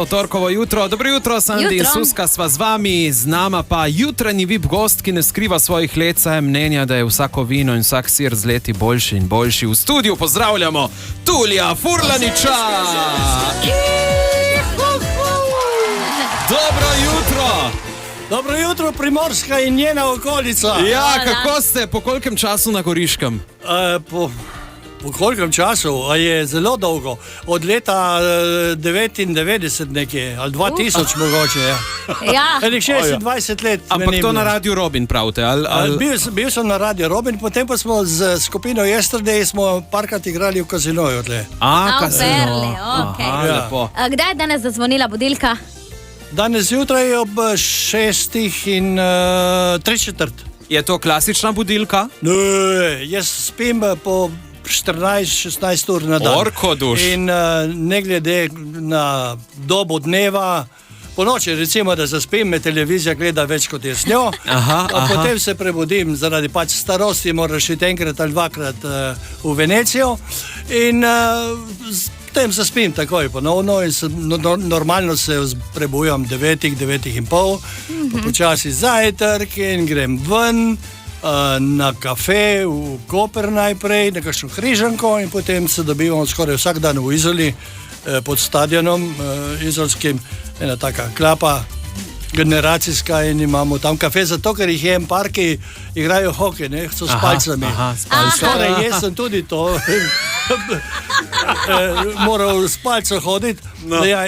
Torkovo jutro. Dobro jutro, Sandi in Suska sva z vami, z nama pa jutranji VIP gost, ki ne skriva svojih let, saj mnenja, da je vsako vino in vsak sir z leti boljši in boljši. V studiu pozdravljamo Tulija Furlaniča! Dobro jutro! Dobro jutro, Primorska in njena okolica. Ja, kako ste, po kolikem času na Goriškem? Po kolikem času? Je zelo dolgo. Od leta 99 nekje, ali 2000 mogoče. Ja. 26 let. Ampak to na Radio Robin pravite? Bil sem na Radio Robin, potem pa smo z skupino Yesterday smo parkrat igrali v kazinoju. Kazino. Lepo. Kdaj je danes zazvonila budilka? Danes zjutraj ob 6:03. Je to klasična budilka? Ne, jaz spim po 14-16 ur na dan. Orko duš. In ne glede na dobo dneva, po noči recimo, da zaspim, me televizija gleda več kot jaz njo. Potem se prebudim, zaradi pač starosti moraš iti enkrat ali dvakrat v Venecijo in potem zaspim takoj ponovno in normalno se prebujam 9:30, počasi zajtrk in grem ven na kafe v Koper najprej, na kakšno križanko in potem se dobivamo skoraj vsak dan v Izoli pod stadionom izolskim, ena taka klapa generacijska in imamo tam kafe, zato ker jih je en par, ki igrajo hokej, ne, so s palcami. Skoraj jaz sem tudi to moral s palco hoditi,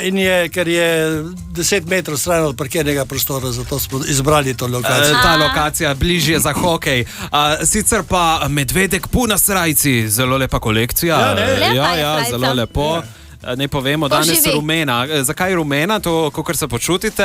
in ker je 10 metrov stran od parkirnega prostora, zato smo izbrali to lokacijo. Ta lokacija bližje za hokej. Sicer pa medvedek puna srajci, zelo lepa kolekcija. Ja, zelo lepo. Ne povemo, danes rumena. Zakaj rumena? To, kakor se počutite?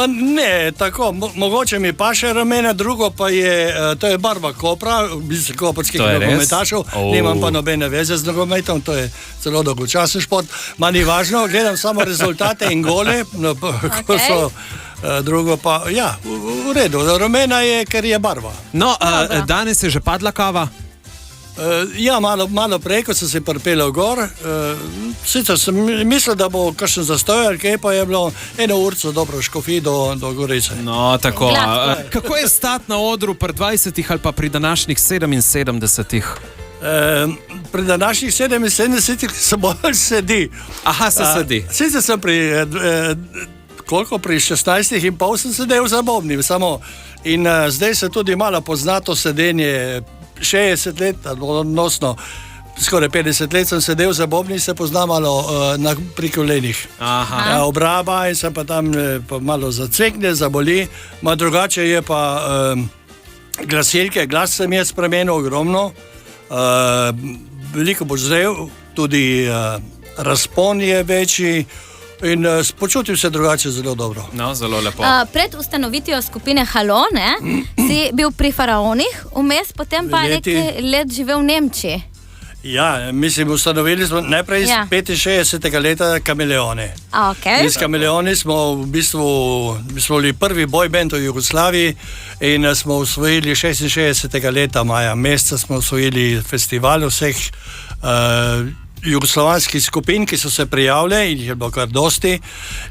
Ne, tako. Mogoče mi paše rumena, drugo pa je, to je barva Kopra, v bistvu koprskih nogometašev. Nimam pa nobene veze z nogometom, to je zelo dolgočasen šport. Ma ni važno, gledam samo rezultate in gole, ko so drugo pa, ja, v redu. Rumena je, ker je barva. No, danes je že padla kava? Ja, malo prej, ko sem se pripeljal gor. Sicer sem mislil, da bo kakšen zastoj, ali kaj, pa je bilo 1 urco dobro škofi do Gorice. No, tako. Kako je stati na odru pri 20 ali pa pri današnjih 77? Pri današnjih 77 se bolj sedi. Aha, se sedi. Sicer sem pri 16,5 sem sedel za bobnim samo. In zdaj se tudi malo pozna to sedenje. 60 let, odnosno skoraj 50 let sem sedel za bobni, se pozna malo pri kolenih. Obraba in sem pa tam pa malo zacvekne, zaboli. Ma drugače je pa glasilke, glas se mi je spremenil ogromno. Veliko bo zrel, tudi razpon je večji. In počutim se drugače zelo dobro. No, zelo lepo. Pred ustanovitvijo skupine Halo, si bil pri Faraonih, vmes potem pa nekaj let živel v Nemčiji. Ja, mislim, ustanovili smo najprej iz 65. leta Kameleone. Iz Kameleoni smo v bistvu bili prvi boy band v Jugoslaviji in smo osvojili 66. leta maja meseca, smo osvojili festival vseh jugoslovanskih skupin, ki so se prijavile in jih je bilo kar dosti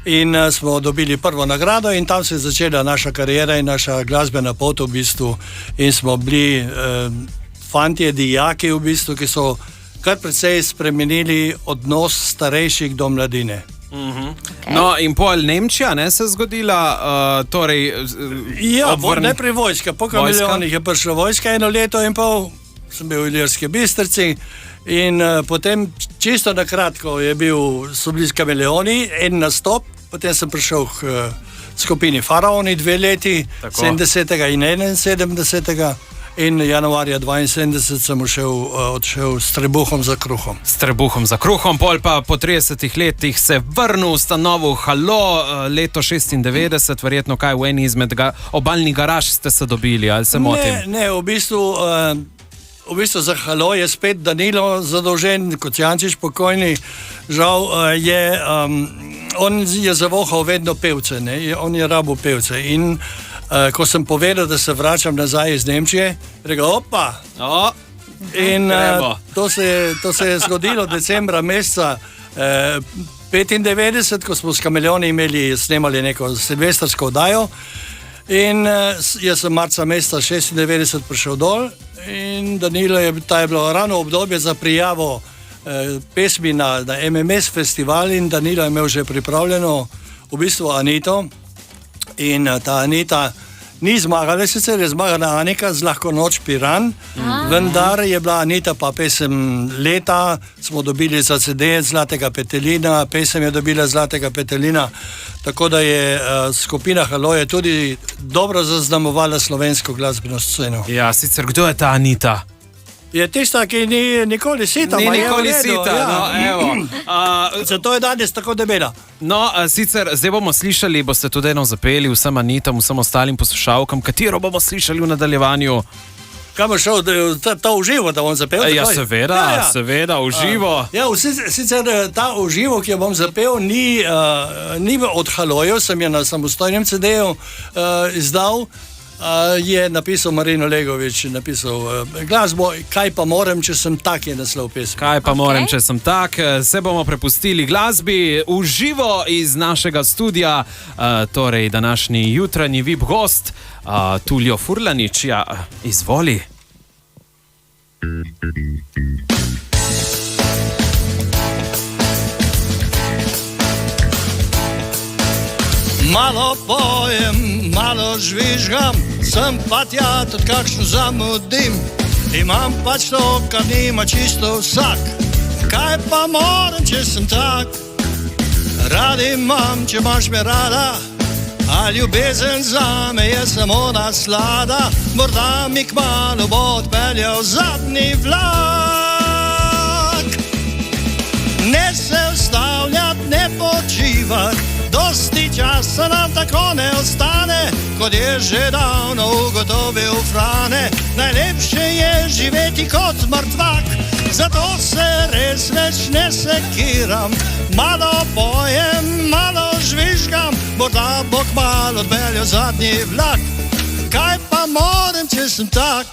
in smo dobili prvo nagrado in tam se je začela naša kariera in naša glasbena pot v bistvu in smo bili fantje, dijaki v bistvu, ki so kar precej spremenili odnos starejših do mladine. No, in pol Nemčija, ne, se zgodila, torej... Ja, najprej vojska, po Kameleonih je prišla vojska 1 leto in pol, sem bil v Ilirski Bistrici. In potem čisto na kratko so bili Kameleoni, en nastop, potem sem prišel k skupini Faraoni 2 leti, 70. in 71. In januarja 72 sem odšel s Trebuhom za kruhom. S Trebuhom za kruhom, pol pa po 30 letih se vrnil, ustanovil Halo, leto 96, verjetno kaj v eni izmed obalnih garaž ste se dobili, ali se motim? Ne, v bistvu za Halo je spet Danilo zadolžen, Kocijančič pokojni, žal on je zavohal vedno pevce, on je rabil pevce in ko sem povedal, da se vračam nazaj iz Nemčije, rekel, opa! In to se je zgodilo decembra meseca 95, ko smo s Kameleoni snemali neko silvestrsko oddajo. In jaz sem marca meseca 96 prišel dol in Danilo je bilo ravno obdobje za prijavo pesmi na MMS festival in Danilo je imel že pripravljeno v bistvu Anito in ta Anita ni zmagala, sicer je zmagala Anika z Lahko noč Piran, vendar je bila Anita pa pesem leta, smo dobili za CD Zlatega petelina, pesem je dobila Zlatega petelina, tako da je skupina Halo je tudi dobro zaznamovala slovensko glasbeno sceno. Ja, sicer kdo je ta Anita? Je tista, ki ni nikoli sita. Ni nikoli sita, ja. No, evo. Zato je danes tako debela. No, sicer zdaj bomo slišali, boste tudi eno zapeli vsem Anitam, vsem ostalim poslušalkam, katero bomo slišali v nadaljevanju. Kam bo šel, ta uživo, da bom zapel? Ja, seveda, uživo. Sicer ta uživo, ki jo bom zapel, ni od Halojev, sem je na samostojnem CD-ju izdal. Je napisal Marino Legovič, napisal glasbo, kaj pa morem, če sem tak, je naslov pesmi. Kaj pa morem, če sem tak, se bomo prepustili glasbi v živo iz našega studia, torej današnji jutranji VIP gost, Tulio Furlanič, ja, izvoli. Malo pojem, malo žvižgam, sem pa tja tudi kakšno zamudim. Imam pač to, kar nima čisto vsak. Kaj pa moram, če sem tak? Rad imam, če imaš me rada, a ljubezen zame je samo naslada. Morda mi kmalu bo odpeljal zadnji vlak. Ne se ustavljat, ne počivat, dosti časa nam tako ne ostane, kot je že davno ugotovil Frane. Najlepše je živeti kot mrtvak, zato se res več ne sekiram. Malo pojem, malo žvižgam, morda bo kmalu odpeljal zadnji vlak. Kaj pa moram, če sem tak?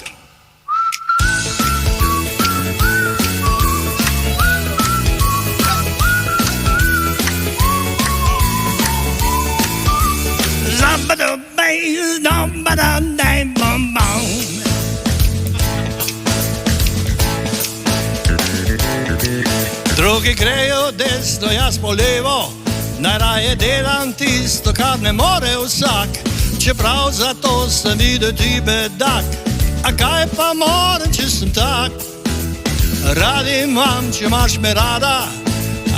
Drugi grejo desno, jaz po levo, najraje delam tisto, kar ne more vsak, čeprav zato sem videti bedak. A kaj pa moram, če sem tak? Rad imam, če imaš me rada,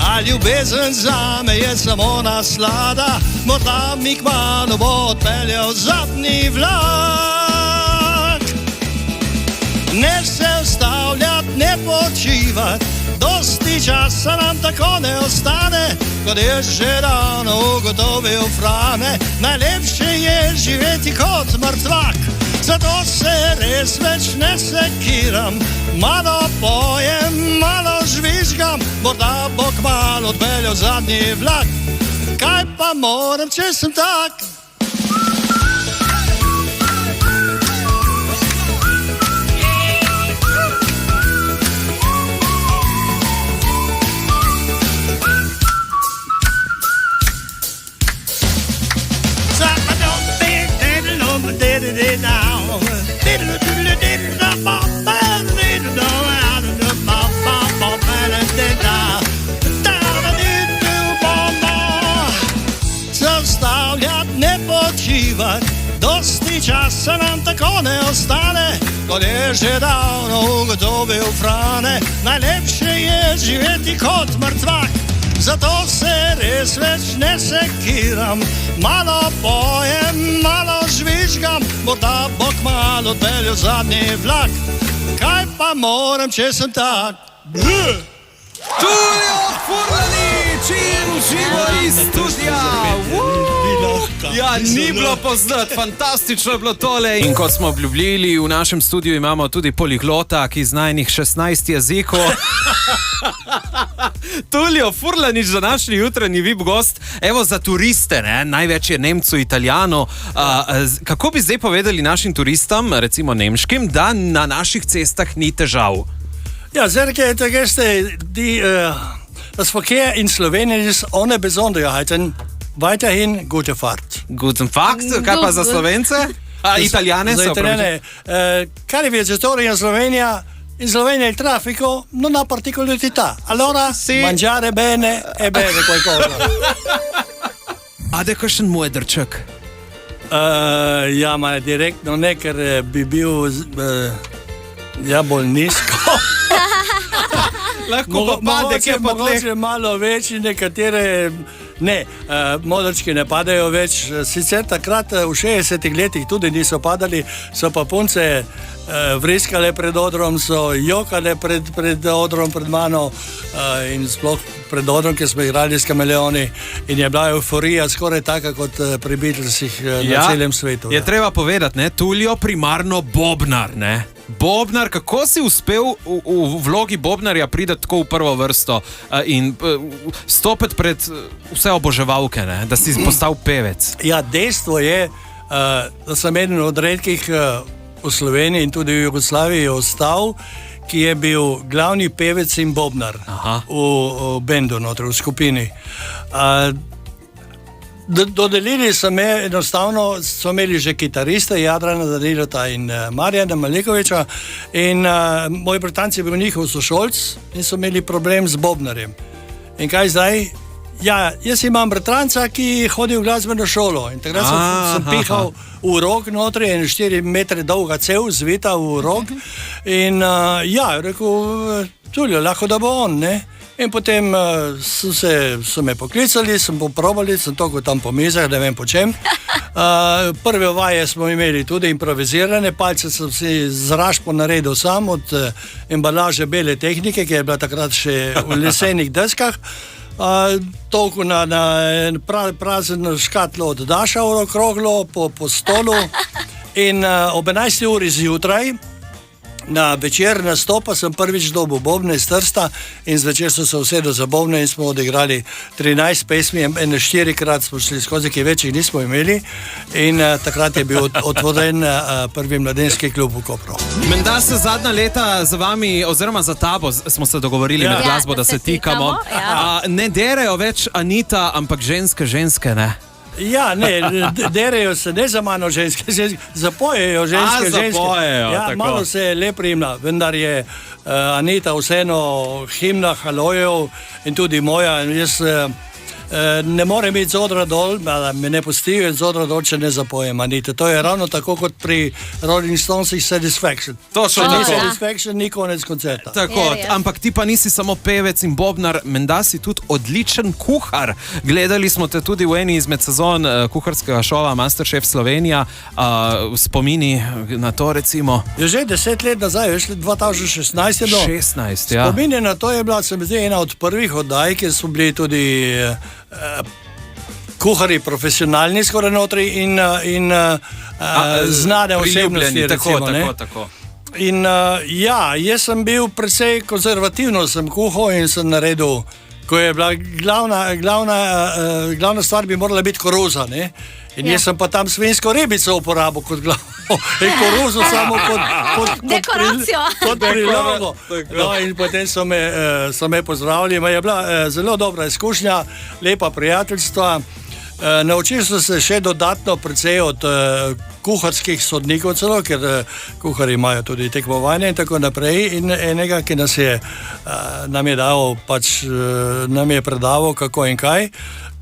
a ljubezen zame je samo naslada. Morda mi kmalu bo odpeljal zadnji vlak. Ne se ustavljat, ne počivat, dosti časa nam tako ne ostane, kot je že davno ugotovil Frane. Najlepše je živeti kot mrtvak, zato se res več ne sekiram. Malo pojem, malo žvižgam, morda bo kmalu odpeljal zadnji vlak. Kaj pa moram, če sem tak? Dosti časa nam tako ne ostane, kot je že davno ugotovil Frane. Najlepše je živeti kot mrtvak, zato se res več ne sekiram. Malo pojem, malo žvižgam, morda bo kmalu odpeljal zadnji vlak. Kaj pa moram, če sem tak? Tulio Furlanič in živo iz studia. Ja, ni bilo poznat, fantastično je bilo tole. In kot smo obljubili, v našem studiu imamo tudi poliglota, ki zna enih 16 jezikov. Tulio Furlanič, današnji jutranji VIP gost. Evo za turiste, ne? Največ je Nemcev, Italijanov. Kako bi zdaj povedali našim turistom, recimo nemškim, da na naših cestah ni težav? Ja, zerke, tako ste, das Verkehr in Slowenien ist ohne Besonderheiten weiterhin gute Fahrt. Guten Fakt, kaj pa za Slovence? Italijane Za so. Italijane, cari viaggiatori in Slovenia il traffico non ha particolarità. Allora, mangiare bene e bere qualcosa. A da je kakšen modrček? Ja, ma direktno ne, ker bi bil bolj nizko. Lahko pa pade, kje pa tleh. Mogoče malo večji, nekatere ne, modrčki ne padajo več. Sicer takrat v 60-ih letih tudi niso padali, so pa punce vriskale pred odrom, so jokale pred odrom pred mano in sploh pred odrom, ker smo igrali s kameleoni in je bila euforija skoraj taka kot pri Beatlesih na celem svetu. Je treba povedati, ne, Tulio primarno bobnar, ne. Bobnar, kako si uspel v vlogi bobnarja priti tako v prvo vrsto in stopiti pred vse oboževalke, ne? Da si postal pevec? Ja, dejstvo je, da sem eden od redkih v Sloveniji in tudi v Jugoslaviji ostal, ki je bil glavni pevec in bobnar v bendu, v skupini. Dodelili so me, enostavno so imeli že kitariste, Jadrana Danilota in Marjana Malikoviča in moj bratanc je bil njihov sošolc in so imeli problem z bobnarjem. In kaj zdaj? Ja, jaz imam bratranca, ki hodi v glasbeno šolo in takrat sem pihal v rog notri, 4 metre dolga cev, zvita v rog in rekel, Tulio, lahko da bo on, ne? In potem so me poklicali, sem poprobali, sem toliko tam po mizah, ne vem po čem. Prve vaje smo imeli tudi improvizirane, palce sem si zrašpo naredil sam od embalaže Bele tehnike, ki je bila takrat še v lesenih deskah. Toliko na prazen škatlo od Daša okroglo po stolu in ob 11. uri zjutraj na večer nastopa sem prvič dobil bobne iz Trsta in zvečer so se usedel za bobne in smo odigrali 13 pesmi, 4-krat smo šli skozi, ki več jih nismo imeli in takrat je bil otvoren prvi mladenski klub v Kopru. Menda se zadnja leta za vami, oziroma za tabo smo se dogovorili med glasbo, da se tikamo. Ne derejo več Anita, ampak ženske, ne? Ja, ne, derejo se ne za mano ženske, zapojejo ženske. Zapojejo, ja, tako. Malo se je le primla, vendar je Anita vseeno himna halojev in tudi moja. Jaz ne morem iti z odra dol, me ne pustijo z odra dol, če ne zapojem Anita. To je ravno tako kot pri Rolling Stonesih Satisfaction. Točno tako. Satisfaction ni konec koncerta. Tako, ampak ti pa nisi samo pevec in bobnar, menda si tudi odličen kuhar. Gledali smo te tudi v eni izmed sezon kuharskega šova Masterchef Slovenija. Spomini na to recimo. Je že 10 let nazaj, veš, 2016 je bilo. 16, ja. Spomini na to je bila, se mi zdi, ena od prvih oddaj, kjer so bili tudi kuhari profesionalni skoraj notri in znane osebnosti, recimo. Tako. In jaz sem bil precej konzervativno, sem kuhal in sem naredil, ko je bila glavna stvar bi morala biti koruza, ne? In jaz sem pa tam svinjsko ribico uporabil kot glavo in koruzo samo kot dekoracijo. Kot prilogo. No, in potem so me pozdravili. Je bila zelo dobra izkušnja, lepa prijateljstva. Naučil sem se še dodatno precej od kuharskih sodnikov celo, ker kuhari imajo tudi tekmovanje in tako naprej. In enega, ki nam je predaval kako in kaj.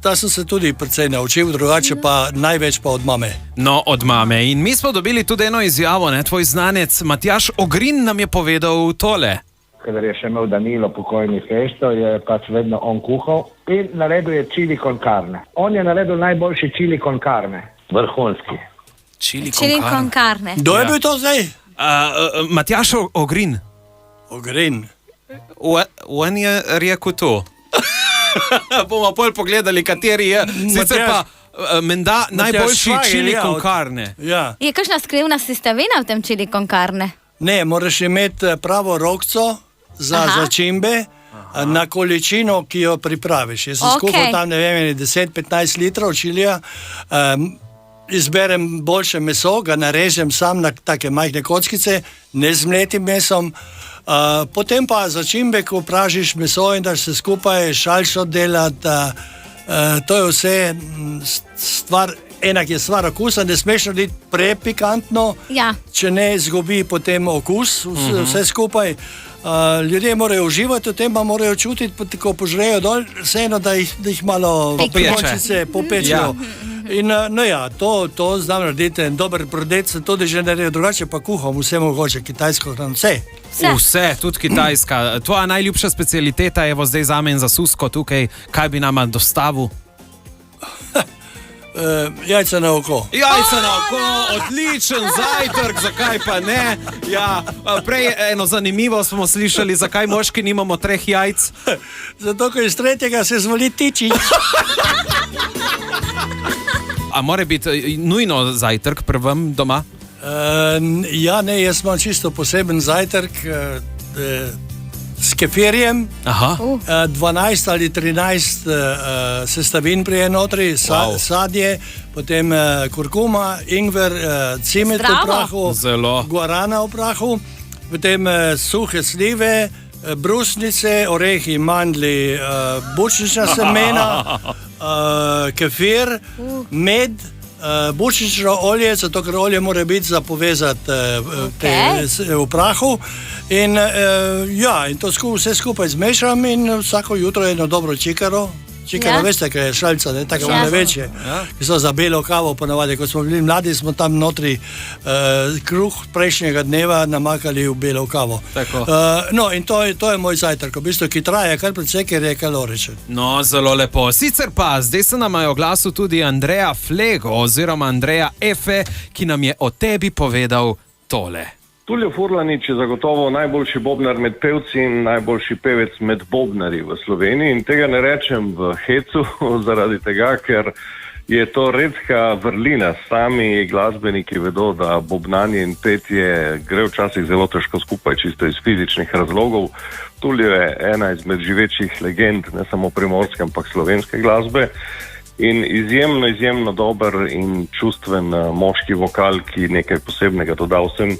Ta sem se tudi precej naučil, drugače pa največ pa od mame. No, od mame. In mi smo dobili tudi eno izjavo, ne? Tvoj znanec Matjaž Ogrin nam je povedal tole. Kadar je še imel Danilo pokojni festo, je pač vedno on kuhal in naredil je chili con carne. On je naredil najboljši chili con carne, vrhunski. Chili con carne. Kdo je bil to zdaj? Matjaž Ogrin. Ogrin. On je rekel to. Bomo pol pogledali, kateri je. Sicer pa menda najboljši chili con carne. Ja. Je kakšna skrivna sestavina v tem chili con carne? Ne, moraš imeti pravo rokco za začimbe na količino, ki jo pripraviš. Jaz sem skuhal tam, ne vem, 10-15 litrov čilija, izberem boljše meso, ga narežem sam na take majhne kockice, ne z mletim mesom, Potem pa začimbe, ko pražiš meso in daš se skupaj, šalšo delati, to je vse stvar, enak je stvar okusa, ne smeš narediti prepikantno, če ne izgubi potem okus, vse skupaj. Ljudje morajo uživati, v tem pa morajo čutiti, ko požrejo dol, vseeno, da jih malo popečejo. In to znam narediti en dober brodec, tudi že naredil, drugače pa kuham vse mogoče, kitajsko hrano, vse, tudi kitajska. Tvoja najljubša specialiteta je zdaj zame in za Susko tukaj, kaj bi nama dostavil? Jajca na oko. Jajca na oko, odličen zajtrk, zakaj pa ne? Ja, prej eno zanimivo smo slišali, zakaj moški nimamo 3 jajc. Zato, ko iz 3. se zvoli tiči. A mora biti nujno zajtrk prvem doma? Ja, ne, jaz imam čisto poseben zajtrk s kefirjem, 12 ali 13 sestavin pri enotri, sadje, potem kurkuma, ingver, cimet v prahu, guarana v prahu, potem suhe slive, brusnice, orehi, mandli, bučnična semena, kefir, med, bučnično olje, zato ker olje mora biti za povezati v prahu. In to vse skupaj zmešam in vsako jutro eno dobro čikaro. Čikaro, veste, kaj je šalca, tako največje, ki so za belo kavo ponavadi. Ko smo bili mladi, smo tam notri kruh prejšnjega dneva namakali v belo kavo. In to je moj zajtrk, v bistvu, ki traja kar precej, ker je kaloričen. No, zelo lepo. Sicer pa, zdaj se nam je oglasil tudi Andreja Flego oziroma Andreja Efe, ki nam je o tebi povedal tole. Tulio Furlanič je zagotovo najboljši bobnar med pevci in najboljši pevec med bobnarji v Sloveniji. In tega ne rečem v hecu, zaradi tega, ker je to redka vrlina. Sami glasbeniki vedo, da bobnanje in petje gre včasih zelo težko skupaj, čisto iz fizičnih razlogov. Tulio je ena izmed živečih legend, ne samo primorske, ampak slovenske glasbe. In izjemno dober in čustven moški vokal, ki nekaj posebnega doda vsem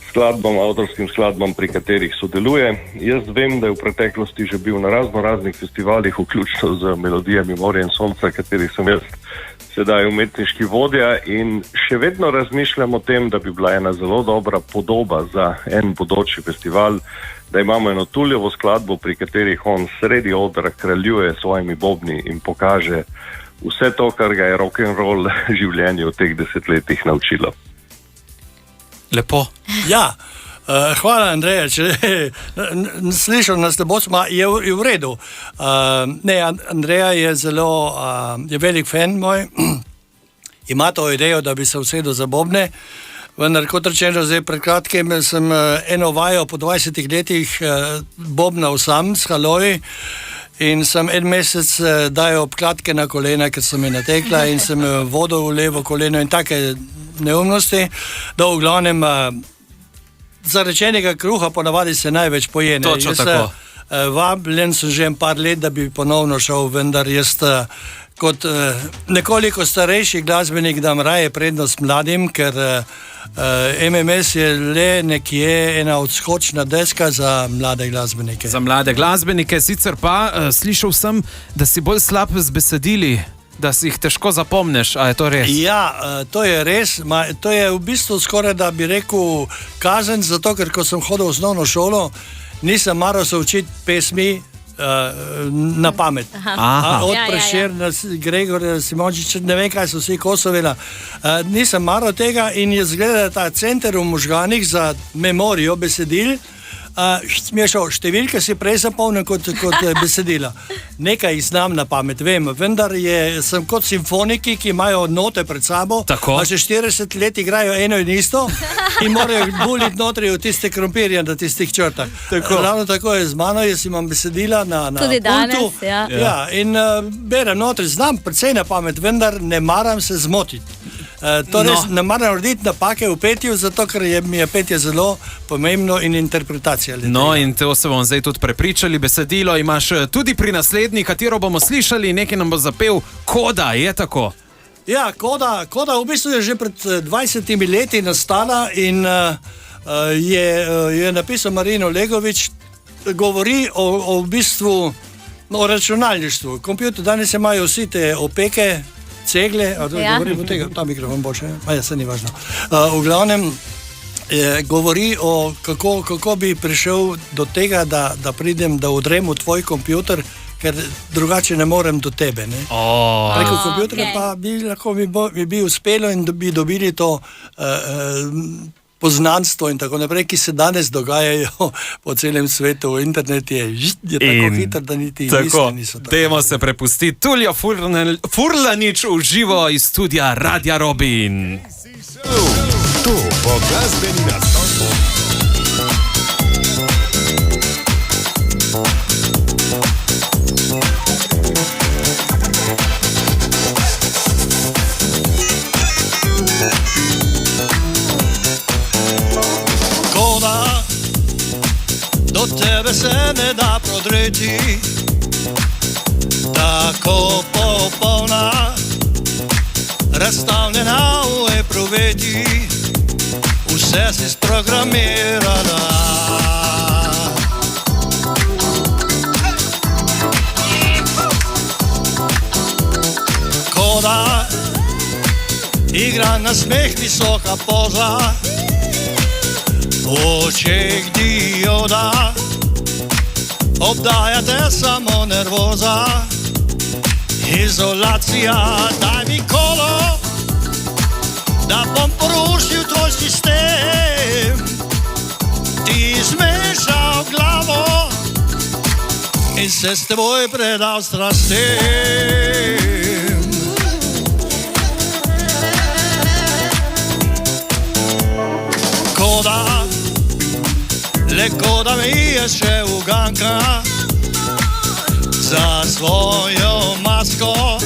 skladbam, avtorskim skladbam, pri katerih sodeluje. Jaz vem, da je v preteklosti že bil na raznih festivalih, vključno z melodijami Morja in sonca, katerih sem jaz sedaj umetniški vodja, in še vedno razmišljam o tem, da bi bila ena zelo dobra podoba za en bodoči festival, da imamo eno Tuliovo skladbo, pri katerih on sredi odra kraljuje svojimi bobni in pokaže vse to, kar ga je rock'n'roll življenje v teh desetletjih naučilo. Lepo. Ja, hvala, Andreja. Slišal nas, da je v redu. Andreja je je velik fan moj. Ima to idejo, da bi se usedel za bobne. Vendar, kot rečeno, zdaj pred kratkim sem eno vajo po 20 letih bobnal sam s haloji. In sem en mesec dajal obkladke na kolena, ker sem je natekla in sem vodo v levo koleno in take neumnosti, da v glavnem zarečenega kruha ponavadi se največ pojene. Točno tako. Vabljen sem že en par let, da bi ponovno šel, vendar jaz kot nekoliko starejši glasbenik dam raje prednost mladim, ker MMS je le nekje ena odskočna deska za mlade glasbenike. Za mlade glasbenike, sicer pa slišal sem, da si bolj slab z besedili, da si jih težko zapomneš, a je to res? Ja, to je res. To je v bistvu skoraj, da bi rekel, kazen, zato ker ko sem hodil v osnovno šolo, nisem maral se učiti pesmi na pamet. Od Prešerna, Gregorja Simončiča, ne vem kaj so vsi Kosovela. Nisem maral tega in je zgleda ta center v možganih za memorijo besedil, smešal, številke si prej zapomnim kot besedila. Nekaj jih znam na pamet, vem, vendar sem kot simfoniki, ki imajo note pred sabo, pa že 40 let igrajo eno in isto in morajo buliti notri v tiste krompirje na tistih črtah. Ravno tako je z mano, jaz imam besedila na tudi danes, pultu. Ja, in berem notri, znam precej na pamet, vendar ne maram se zmotiti. Ne maram narediti napake v petju, zato ker mi je petje zelo pomembno in interpretacija. No, in to se bomo zdaj tudi prepričali. Besedilo imaš tudi pri naslednji, katero bomo slišali, nekaj nam bo zapel Koda, je tako? Ja, Koda v bistvu je že pred 20 leti nastala in je napisal Marino Legovič, govori o v bistvu o računalništvu. Kompjuter danes imajo vsi te opeke, cegle, govorim o tega, ta mikrofon boljše, se ni važno. V glavnem govori o kako bi prišel do tega, da pridem, da udrem v tvoj kompjuter, ker drugače ne morem do tebe. Ne? Preko kompjuterja pa bi uspelo in bi dobili to poznanstvo in tako naprej, ki se danes dogajajo po celem svetu. Internet je tako hiter, da niti misli niso tako. Dajmo se prepustiti. Tulio Furlanič v živo iz studia Radia Robin. Tu bo glasbeni nastop. Do tebe se ne da prodreti, tako popolna, razstavljena v epruveti, vse si sprogramirala. Koda igra na smeh visoka poza, v očeh dioda, obdaja te samo nervoza. Izolacija, daj mi kolo, da bom porušil tvoj sistem. Ti zmešal glavo in se s teboj predal strastem. Koda, le koda mi je še uganka za svojo masko.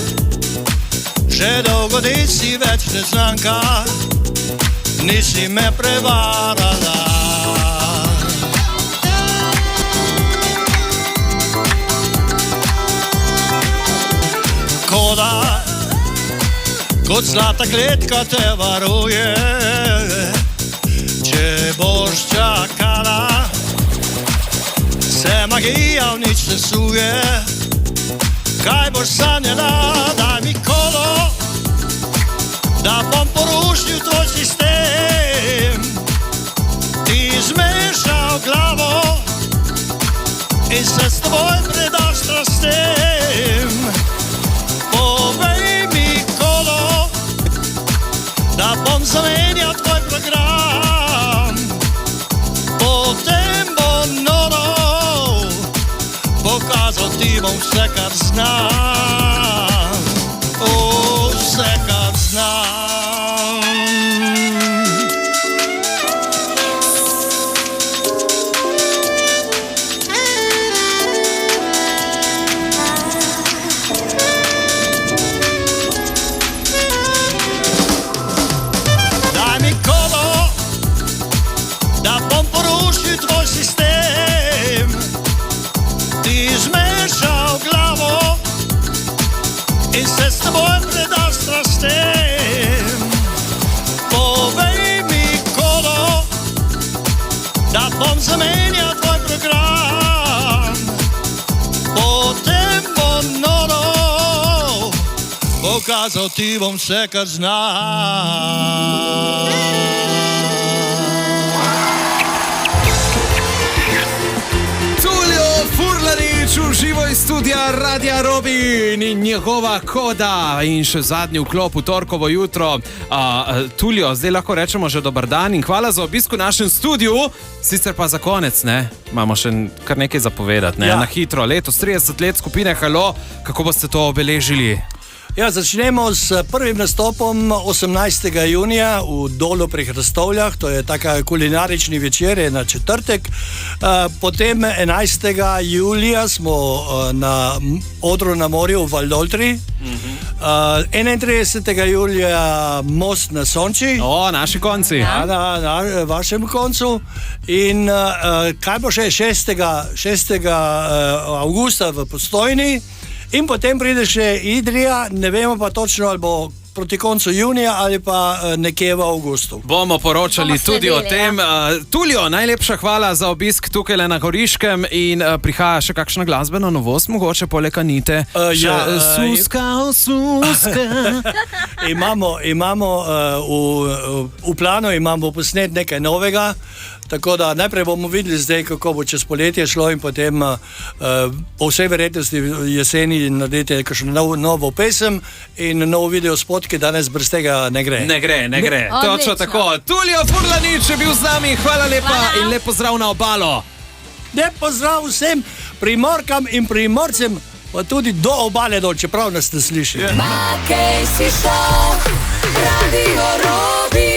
Že dolgo nisi več neznanka, nisi me prevarala. Koda, kot zlata kletka te varuje, če boš čakala, se magija v nič sesuje. Kaj boš sanjala, daj mi kolo, da bom porušil tvoj sistem. Ti zmešal glavo in se s teboj predal strastem. Povej mi kolo, da bom zamenjal tvoj program. Potem bom noro pokazal ti bom vse, kar znam. Vse, kar znam. Daj mi kolo, da bom porušil tvoj sistem. Ti zmešal glavo in se s teboj predal strastem. Povej mi kolo, da bom zamenjal tvoj program. Potem bom noro pokazal ti bom vse, kar znam. V živo iz studia Radia Robin in njegova Koda in še zadnji vklop v torkovo jutro. Tulio, zdaj lahko rečemo že dober dan in hvala za obisk v našem studiu. Sicer pa za konec, ne? Imamo še kar nekaj zapovedati, ne? Ja. Na hitro, letos 30 let skupine Halo, kako boste to obeležili? Ja, začnemo s prvim nastopom 18. junija v Dolu pri Hrastovljah, to je taka kulinarični večer, je na četrtek. Potem 11. julija smo na odru na morju v Valdoltri. 31. julija Most na Sonči. Naši konci. Ja, na vašem koncu. In kaj bo še 6. avgusta v Postojni. In potem pride še Idrija, ne vemo pa točno, ali bo proti koncu junija ali pa nekje v avgustu. Bomo poročali tudi o sledili, tem. Tulio, najlepša hvala za obisk tukaj na Goriškem in prihaja še kakšna glasbena novost, mogoče poleg Anite. Suska. Imamo v planu, imamo posnet nekaj novega. Tako da najprej bomo videli zdaj, kako bo čez poletje šlo in potem po vsej verjetnosti jeseni narediti kakšno novo pesem in nov video spot, ki danes brez tega ne gre. Ne gre. Točno tako. Tulio Furlanič je bil z nami, hvala lepa in lep pozdrav na obalo. Lep pozdrav vsem Primorkam in Primorcem, pa tudi do obale dol, čeprav nas ne sliši. Makej si šel, Radio Robi.